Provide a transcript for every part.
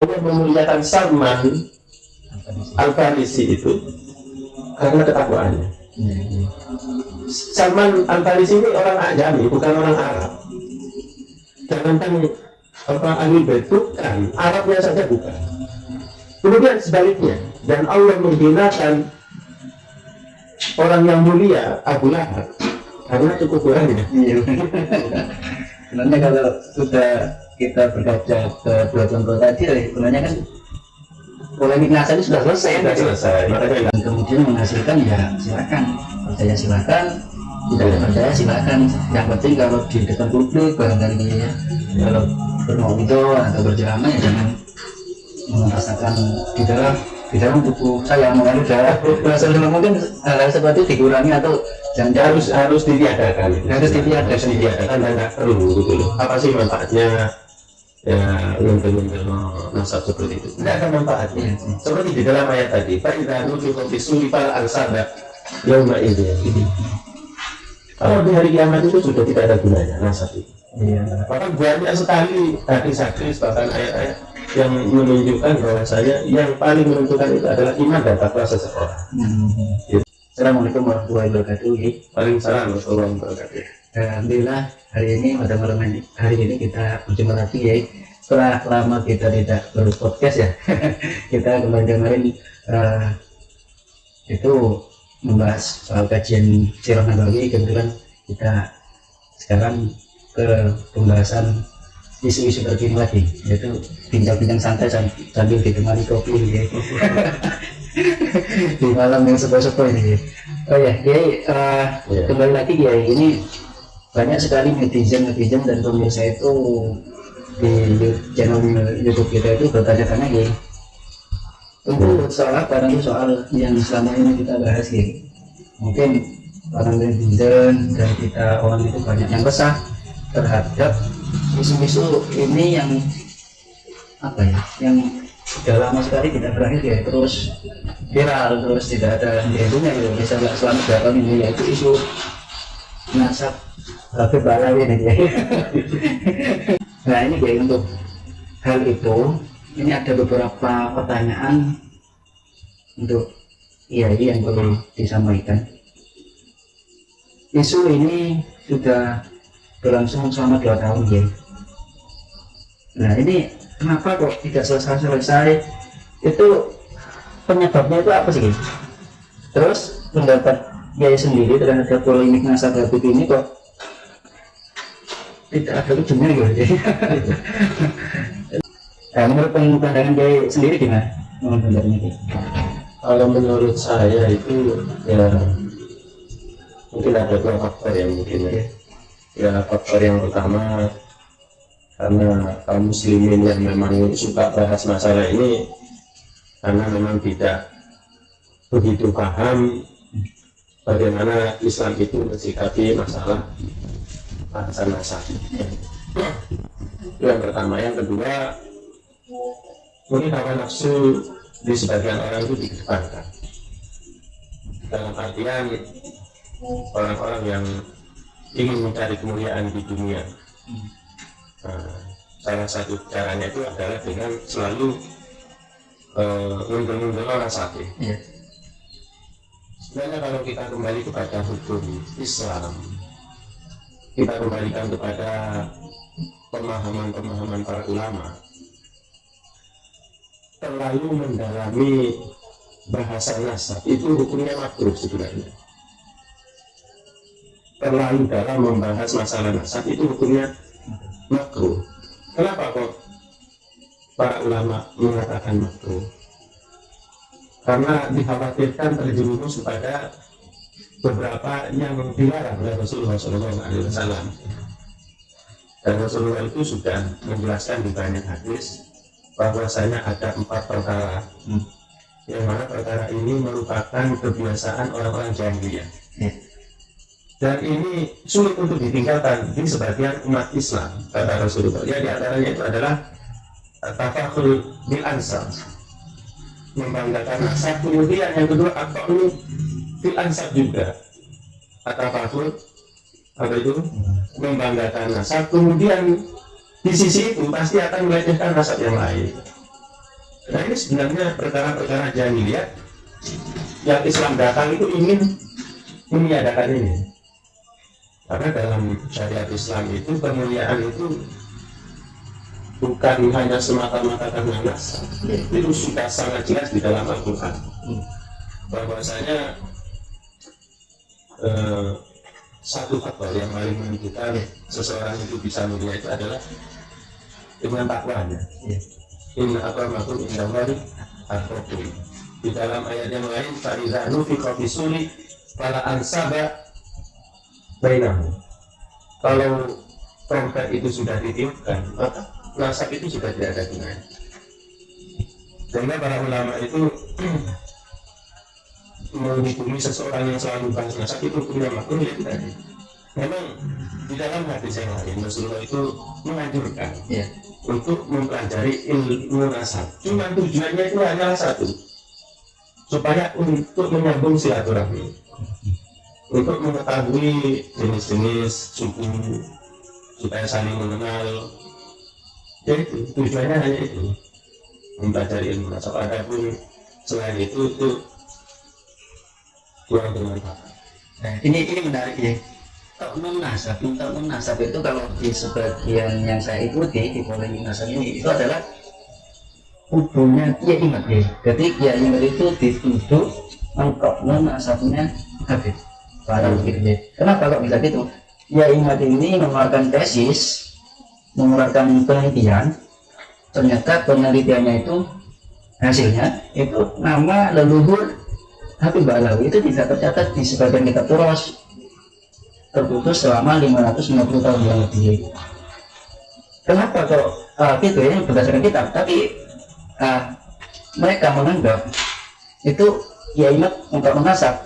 yang memuliakan Salman Al-Farisi itu karena ketakwaannya. Salman Al-Farisi ini orang Ajami, bukan orang Arab. Jangankan Ahlul Bait, bukan Arabnya saja bukan. Kemudian sebaliknya, dan Allah menghinakan orang yang mulia Abu Lahab karena kekufurannya. Sebenarnya kalau sudah kita berkaca ke dua contoh tadi, sebenarnya kan polemik NASA ini sudah selesai. Sudah selesai. Dan kemudian menghasilkan ya silakan, percaya silakan, tidak percaya silakan. Yang penting kalau di depan publik barangkali ya, kalau bermaulid atau berceramah ya jangan merasakan di dalam tubuh saya mengalir darah. Mungkin hal seperti dikurangi atau jangan harus ditiadakan. Harus ditiadakan dan nggak perlu gitu loh. Apa sih manfaatnya? Ya, untuk nasab seperti itu tidak ada manfaatnya. Seperti di dalam ayat tadi, "Fa'idza nufiqa fi suri fala ansaba yauma idzin." Kalau di hari kiamat itu sudah tidak ada gunanya nasab itu. Bahkan banyak sekali hadis-hadis bahkan ayat-ayat yang menunjukkan bahwasanya yang paling menentukan itu adalah iman dan takwa seseorang. Assalamualaikum warahmatullahi wabarakatuh. Waalaikumsalam warahmatullahi wabarakatuh. Alhamdulillah hari ini pada malam hari ini kita berjumpa lagi ya. Setelah lama kita tidak berpodcast ya. Kita kemarin itu membahas soal kajian Sirah Nabawi. Kemudian kita sekarang ke pembahasan isu-isu terkini lagi, yaitu bincang-bincang santai sambil ditemani kopi ya. Di malam yang sepoi-sepoi ini. Oh ya, kembali lagi ya, ini banyak sekali netizen dan pemirsa itu di channel YouTube kita itu bertanya-tanya ya. Untuk soal apa? Soal yang selama ini kita bahas ya. Mungkin para netizen dan kita orang itu banyak yang resah terhadap isu-isu ini yang apa ya, yang sudah lama sekali tidak berakhir ya, terus viral, terus tidak ada hentinya gitu. Misalnya selama 2 tahun ini yaitu isu nasab Habib Alawi ini ya. Nah ini ya, untuk hal itu ini ada beberapa pertanyaan untuk yang perlu disampaikan. Isu ini sudah berlangsung selama 2 tahun ya. Nah ini kenapa kok tidak selesai? Itu penyebabnya itu apa sih? Terus pendapat Kiai sendiri terhadap polemik nasab Habib ini kok tidak ada ujungnya gitu. Nah, menurut pandangan Kiai sendiri gimana? Kalau menurut saya itu ya mungkin ada 2 faktor ya mungkin ya. Ya faktor yang pertama karena kaum muslimin yang memang suka bahas masalah ini karena memang tidak begitu paham bagaimana Islam itu mensikapi masalah bahasan nasab. Itu yang pertama. Yang kedua, mungkin hawa nafsu di sebagian orang itu dikedepankan. Dalam artian orang-orang yang ingin mencari kemuliaan di dunia. Nah, salah satu caranya itu adalah dengan selalu ngundang orang sakit. Sebenarnya kalau kita kembali kepada hukum Islam, kita kembalikan kepada pemahaman para ulama, terlalu mendalami bahasa nasab itu hukumnya makruh sebenarnya. Terlalu dalam membahas masalah nasab itu hukumnya makruh. Kenapa kok para ulama mengatakan makruh? Karena dikhawatirkan terjerumus pada beberapa yang dilarang oleh Rasulullah SAW. Dan Rasulullah itu sudah menjelaskan di banyak hadis bahwasanya ada 4 perkara, yang mana perkara ini merupakan kebiasaan orang-orang jahiliyah. Dan ini sulit untuk ditinggalkan di sebagian umat Islam, kata Rasulullah. Ya, di antaranya itu adalah tafakhur bil ansab, membanggakan nasab. Kemudian yang kedua at-ta'nu bil ansab juga, tafakhur apa itu, membanggakan nasab. Kemudian di sisi itu pasti akan melecehkan nasab yang lain. Nah ini sebenarnya perkara-perkara jahiliyah yang Islam datang itu ingin meniadakan ini. Karena dalam syariat Islam itu kemuliaan itu bukan hanya semata-mata karena nasab, itu sudah sangat jelas di dalam Al-Quran bahwasanya satu faktor yang paling menentukan seseorang itu bisa mulia itu adalah dengan takwanya. Inna akramakum indallahi atqakum. Di dalam ayat yang lain, fa idza nufiqa fi suri fala ansaba bainahum. Kalau trompet itu sudah ditiupkan, maka nasab itu sudah tidak ada gunanya. Sehingga para ulama itu menghukumi seseorang yang selalu bahas nasab itu punya makhluk yang tadi. Memang di dalam hadis yang lain Rasulullah itu menganjurkan untuk mempelajari ilmu nasab. Cuma tujuannya itu hanya satu, supaya untuk menyambung silaturahmi, untuk mengetahui jenis-jenis suku, supaya saling mengenal. Jadi tujuannya hanya itu, mempelajari ilmu nasab. Adapun selain itu kurang bermanfaat. Nah, ini menarik ya. Untuk nasab itu kalau di sebagian yang saya ikuti di polemik nasab ini itu adalah hubungnya Kiai Imad ya. Jadi Kiai Imad itu dituduh mengkokno nasabnya kafir. Padahal gitu ya. Kenapa kok bisa gitu? Kiai Imad ini mengeluarkan tesis, mengeluarkan penelitian, ternyata penelitiannya itu hasilnya itu nama leluhur Habib Ba'alawi itu tidak tercatat di sebagian kitab Turos, terputus selama 550 tahun yang lebih. Kenapa kok gitu ya, berdasarkan kitab, tapi mereka menganggap itu Kiai Imad untuk menasab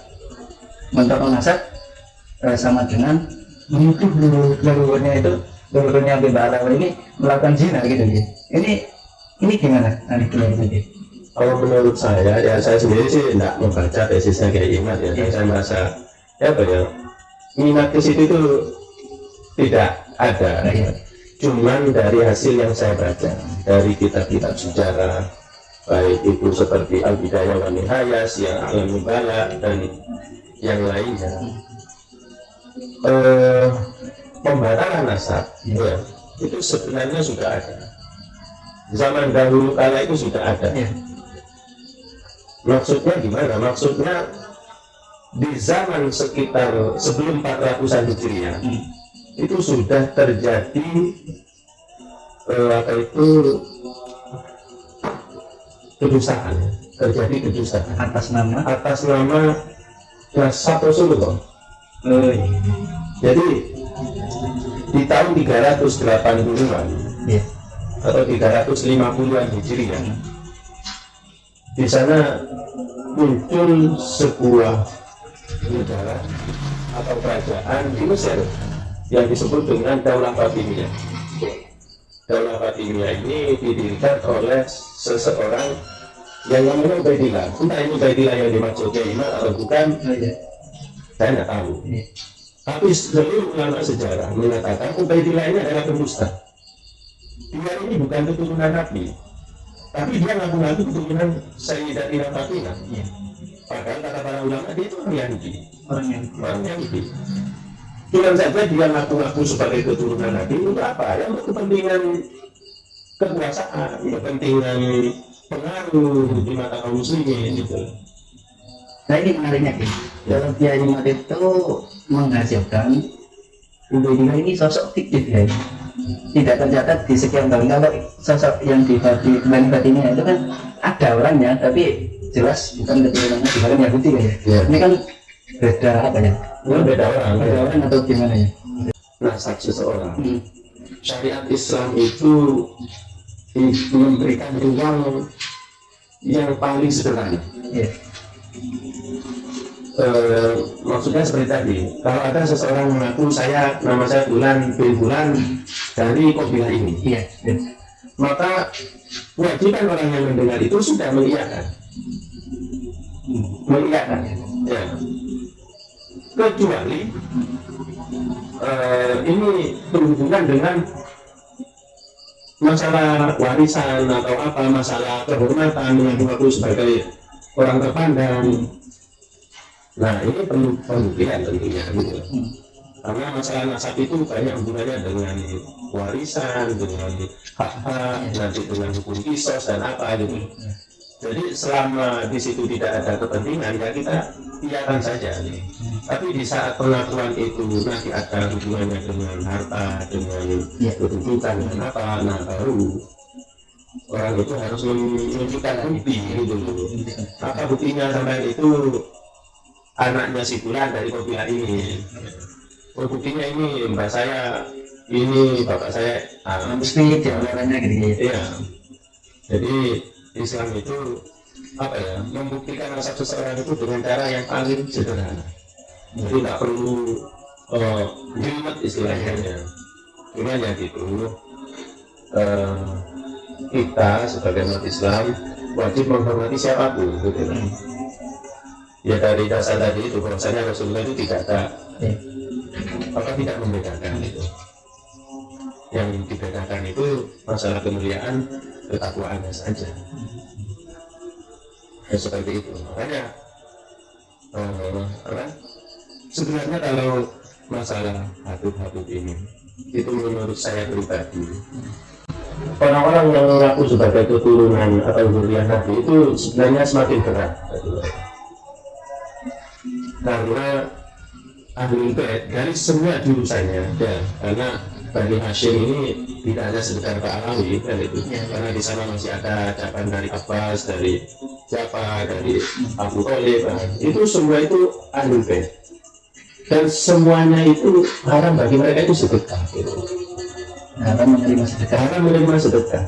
sama dengan menuduh leluhurnya Habib Ba'alawi ini melakukan zina gitu ya. Ini gimana nanti? Kalau menurut saya, ya saya sendiri sih tidak membaca tesisnya Kiai Imad ya. Saya merasa minat ke situ itu tidak ada. Cuman dari hasil yang saya baca dari kitab-kitab sejarah, baik itu seperti Al-Bidayah wa Nihayah, Syiar A'lam Nubala dan yang lainnya, pembatalan nasab itu sebenarnya sudah ada. Zaman dahulu kala itu sudah ada. Maksudnya gimana? Maksudnya di zaman sekitar sebelum 400-an Hijriah itu sudah terjadi kedustaan atas nama nasab Rasulullah. Jadi di tahun 380-an atau 350-an Hijriah di sana muncul sebuah negara atau kerajaan di Mesir yang disebut dengan Daulah Fatimiyah. Daulah Fatimiyah ini didirikan oleh seseorang yang namanya Ubaidillah. Entah ini Ubaidillah yang dimaksud Kiai Imad atau bukan, saya tidak tahu. Tapi seluruh ulama sejarah mengatakan Ubaidillah ini adalah pendusta. Dia ini bukan keturunan Nabi, tapi dia ngaku-ngaku keturunan Sayyidatina Fatimah. Padahal kata para ulama dia itu orang Yahudi. Cuma saja dia ngaku-ngaku sebagai keturunan Nabi untuk apa? Ya untuk kepentingan kekuasaan, kepentingan pengaruh di mata kaum muslimin gitu. Nah ini menariknya kalau Kiai Imad itu menghasilkan Ubaidillah ini sosok fiktif ya, tidak tercatat di sekian tahun. Kalau sosok yang di Fatimiyah itu kan ada orangnya, tapi jelas bukan keturunannya bukan Yahudi ya. Ini kan beda apa ya? Beda orang atau gimana ya? Nasab seseorang. Syariat Islam itu memberikan ruang yang paling sederhana. Maksudnya seperti tadi, kalau ada seseorang mengaku nama saya Bulan bin Bulan dari kabilah ini, maka kewajiban orang yang mendengar itu sudah mengiyakan, ya. Kecuali ini berhubungan dengan masalah warisan atau apa, masalah kehormatan mengaku aku sebagai orang terpandang. Nah ini perlu pembuktian tentunya gitu. Karena masalah nasab itu banyak hubungannya dengan warisan, dengan hak-hak, nanti dengan hukum kisos dan apa gitu. Jadi selama di situ tidak ada kepentingan ya kita biarkan saja nih. Tapi di saat pengakuan itu nanti ada hubungannya dengan harta, dengan kedudukan dan apa, nah baru orang itu harus menunjukkan bukti gitu. Apa buktinya sampai itu anaknya si Fulan dari Kopia ini. Oh, buktinya ini mbak saya, ini bapak saya. Mesti jawabannya gitu. Iya. Jadi Islam itu apa ya, membuktikan nasab seseorang itu dengan cara yang paling sederhana. Jadi nggak perlu jelimet istilahnya. Cuma ya gitu, kita sebagai umat Islam wajib menghormati siapapun gitu. Ya dari dasar tadi itu bahwasanya Rasulullah itu tidak membedakan itu. Yang dibedakan itu masalah kemuliaan, ketakwaannya saja. Ya seperti itu. Makanya sebenarnya kalau masalah Habib ini itu menurut saya pribadi, orang-orang yang mengaku sebagai keturunan atau zuriat Nabi itu sebenarnya semakin berat. Karena Ahlul Bait dari semua jurusannya ya, karena Bani Hashim ini tidak hanya sekedar Pak Alawi kan itu, karena di sana masih ada capan dari Abbas, dari Ja'far, dari Abu Thalib, itu semua itu Ahlul Bait dan semuanya itu haram bagi mereka itu sedekah gitu. Haram menerima sedekah.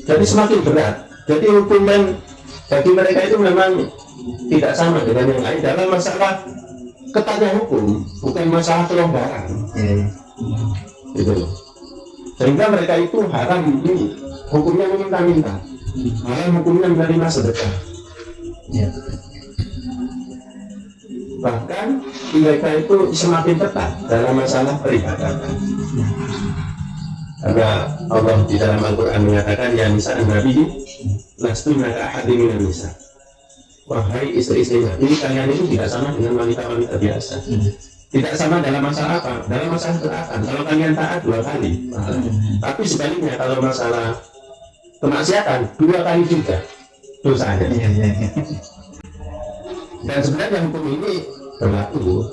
Jadi semakin berat. Jadi hukuman bagi mereka itu memang tidak sama dengan yang lain dalam masalah ketatnya hukum, bukan masalah kelonggaran. Gitu. Sehingga mereka itu haram ini hukumnya meminta-minta, haram hukumnya menerima sedekah. Bahkan mereka itu semakin ketat dalam masalah peribadatan. Karena Allah di dalam Al-Quran mengatakan ya nisa an-nabi lastu naka ahadi minan nisa. Wahai istri-istri Nabi, kalian itu tidak sama dengan wanita-wanita biasa. Tidak sama dalam masalah apa? Dalam masalah ketaatan. Kalau kalian taat 2 kali, tapi sebaliknya kalau masalah kemaksiatan 2 kali juga dosanya. Dan sebenarnya hukum ini berlaku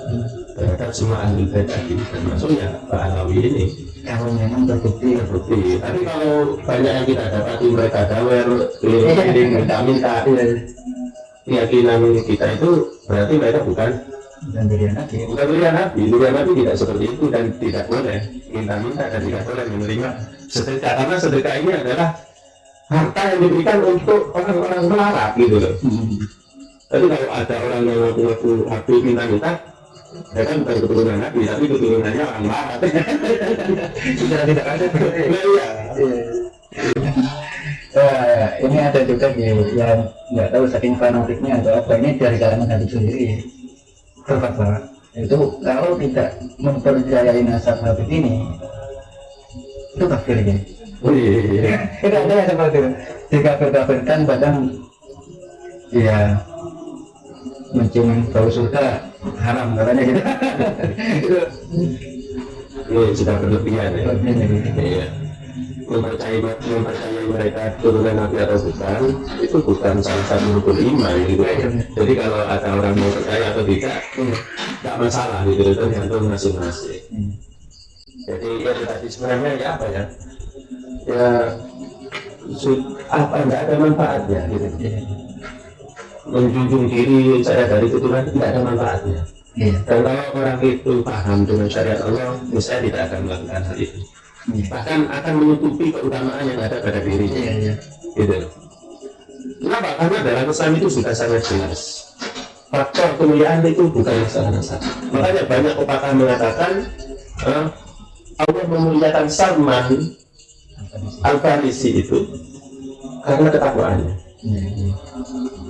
terhadap semua ahli bait tadi, termasuk ya Pak Alawi ini. Kalau memang terbukti. Tapi kalau banyak yang kita dapati mereka dawer, keliling minta-minta, keyakinan kita itu berarti mereka bukan durian Nabi. Bukan durian Nabi. Durian Nabi tidak seperti itu dan tidak boleh minta-minta dan tidak boleh menerima sedekah, karena sedekah ini adalah harta yang diberikan untuk orang-orang melarat gitu loh. Tapi kalau ada orang yang ngaku-ngaku Habib minta-minta, ya kan bukan keturunan Nabi, tapi keturunannya orang melarat. Sudah tidak ada. Nah, iya. Ini ada juga yang nggak tahu saking fanatiknya atau apa, ini dari kalangan Habib sendiri berfatwa itu kalau tidak mempercayai nasab Habib ini itu kafir ya. Itu ada yang seperti itu, dikafir-kafirkan bahkan ya mencium bau surga haram katanya gitu. Ini sudah berlebihan ya. Iya. Mempercayai mereka turunan Nabi atau bukan, itu bukan salah satu rukun iman gitu. Jadi kalau ada orang mau percaya atau tidak, tidak masalah gitu, itu tergantung masing-masing. Jadi ya tadi sebenarnya ya apa ya, ya apa nggak ada manfaatnya gitu. Menjunjung diri saya dari keturunan tidak ada manfaatnya. Dan kalau orang itu paham dengan syariat Allah, misalnya tidak akan melakukan hal itu. Bahkan akan menutupi keutamaan yang ada pada dirinya. Gitu. Kenapa? Karena dalam Islam itu sudah sangat jelas. Faktor kemuliaan itu bukan masalah nasab. Makanya banyak pepatah mengatakan Allah memuliakan Salman Al-Farisi itu karena ketakwaannya.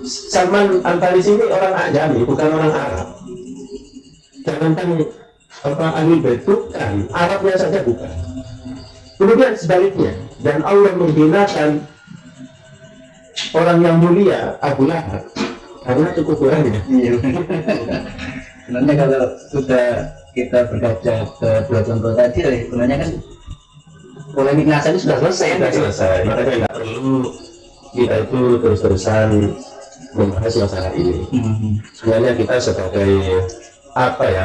Salman Al-Farisi ini orang Ajami, bukan orang Arab. Jangankan ahli bait, bukan Arabnya saja bukan. Kemudian sebaliknya, dan Allah menghinakan orang yang mulia Abu Lahab karena kekufurannya. Iya. Sebenarnya kalau sudah kita berkaca ke dua contoh tadi, sebenarnya kan polemik NASA itu sudah selesai. Sudah selesai, makanya nggak perlu kita itu terus-terusan membahas masalah ini. Sebenarnya kita sebagai apa ya,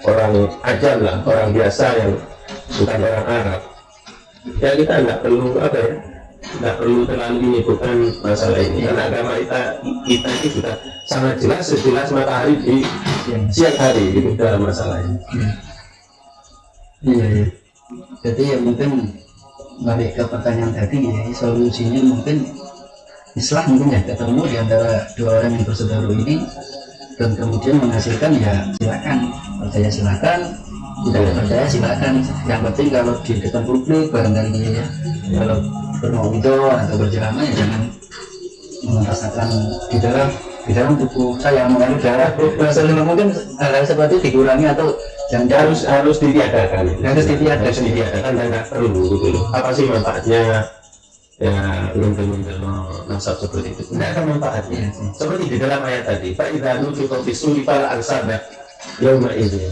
orang ajam lah, orang biasa yang bukan orang Arab, ya kita nggak perlu apa ya, nggak perlu terlalu menyebutkan masalah ini, karena agama kita itu sudah sangat jelas, sejelas matahari di siang hari gitu dalam masalah ini. Iya, iya. Jadi ya mungkin balik ke pertanyaan tadi ya, solusinya mungkin Islam mungkin ya ketemu di antara dua orang yang bersaudara ini, dan kemudian menghasilkan ya silakan, percaya silakan, tidak percaya silakan. Yang penting kalau di depan publik barangkali ya, kalau bermawidoh atau berceramah ya jangan merasakan di dalam tubuh saya mengalir darah. Maksudnya mungkin hal-hal seperti itu dikurangi atau jangan harus ditiadakan, harus ditiadakan dan nggak perlu gitu loh. Apa sih manfaatnya ya mengenal nasab seperti itu? Tidak ada manfaatnya. Seperti di dalam ayat tadi, Pak Idanu kita visuri para ansada yauma ini.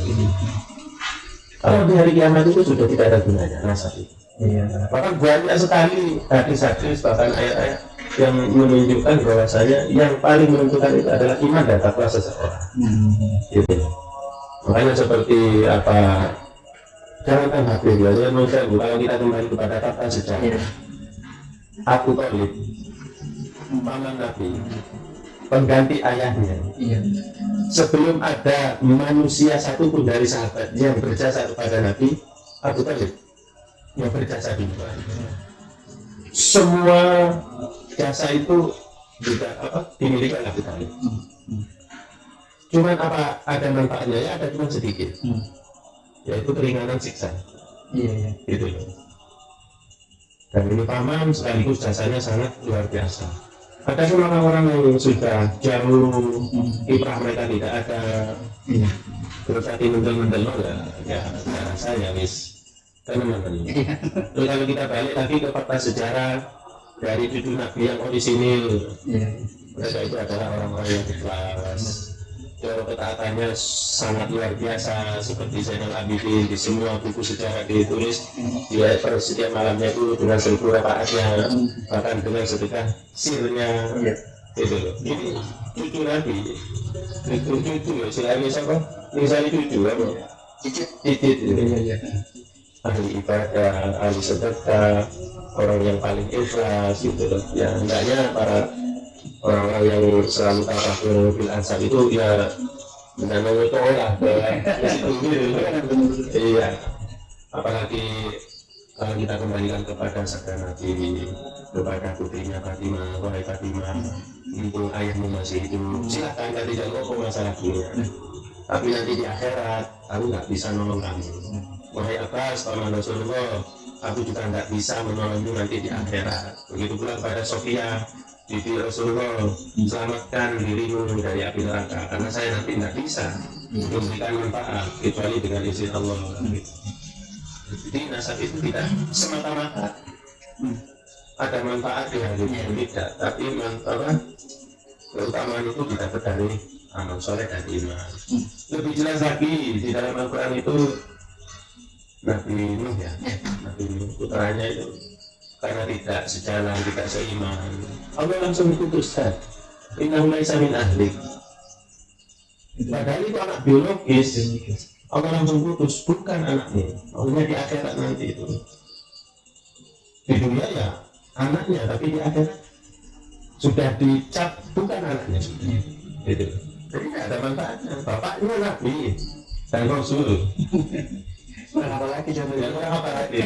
Kalau di hari kiamat itu sudah tidak ada gunanya nasab itu. Iya. Bahkan banyak sekali hadis-hadis, bahkan ayat-ayat yang menunjukkan bahwasanya yang paling menentukan itu adalah iman dan takwa seseorang. Gitu. Makanya seperti apa, jangankan Habib, ya kalau kita kembali kepada kata sejarah, Abu Thalib, paman Nabi, pengganti ayahnya. Iya. Sebelum ada manusia satupun dari sahabat yang berjasa kepada Nabi, Abu Thalib yang berjasa di luar. Semua jasa itu juga dimiliki oleh Abu Thalib. Cuman apa ada manfaatnya? Ya ada, cuma sedikit, yaitu keringanan siksa. Iya. Gitu loh. Dan ini paman sekaligus jasanya sangat luar biasa. Ada cuma orang-orang yang sudah jauh, kiprah mereka tidak ada, terus tadi mendel-mendel ya saya wis teman-teman. Terus kalau kita balik lagi ke fakta sejarah dari cucu Nabi yang orisinil, mereka itu adalah orang-orang yang ikhlas. Cara ketaatannya sangat luar biasa, seperti Zainal Abidin di semua buku sejarah ditulis dia setiap malamnya itu dengan 1000 rakaatnya, bahkan dengan sedekah sirnya. Itu loh. Ini cucu Nabi, cucu istilahnya siapa? Misalnya cucu apa? Cicit. Ahli ibadah, ahli sedekah, orang yang paling ikhlas gitu loh. Ya hendaknya para orang-orang yang selalu tafakur bil ansab itu ya benar-benar tolak ke situ gitu. Iya, apalagi kalau kita kembalikan kepada sabda Nabi, kepada putrinya Fatimah, wahai Fatimah, mumpung ayahmu masih hidup, silahkan tadi jangan ngomong masalah dunia, tapi nanti di akhirat aku nggak bisa nolong kamu. Wahai Abbas, paman Rasulullah, aku juga nggak bisa menolongmu nanti di akhirat. Begitu pula kepada Sofia, Bibi Rasulullah, selamatkan dirimu dari api neraka, karena saya nanti tidak bisa memberikan manfaat kecuali dengan izin Allah. Jadi nasab itu tidak semata-mata ada manfaat di hidupnya, tidak, tapi manfaat keutamaan itu didapat dari amal soleh dan iman. Lebih jelas lagi di dalam Al-Quran itu Nabi Nuh ya, Nabi Nuh putranya itu karena tidak sejalan, tidak seiman, Allah langsung putuskan innahu laisa min ahlik. Padahal itu anak biologis, Allah langsung putus, bukan anaknya. Maksudnya di akhirat nanti itu, di dunia ya anaknya, tapi di akhirat sudah dicap bukan anaknya sudah. Gitu. Jadi tidak ada manfaatnya. Bapaknya Nabi dan Rasul. Apa lagi Apa lagi?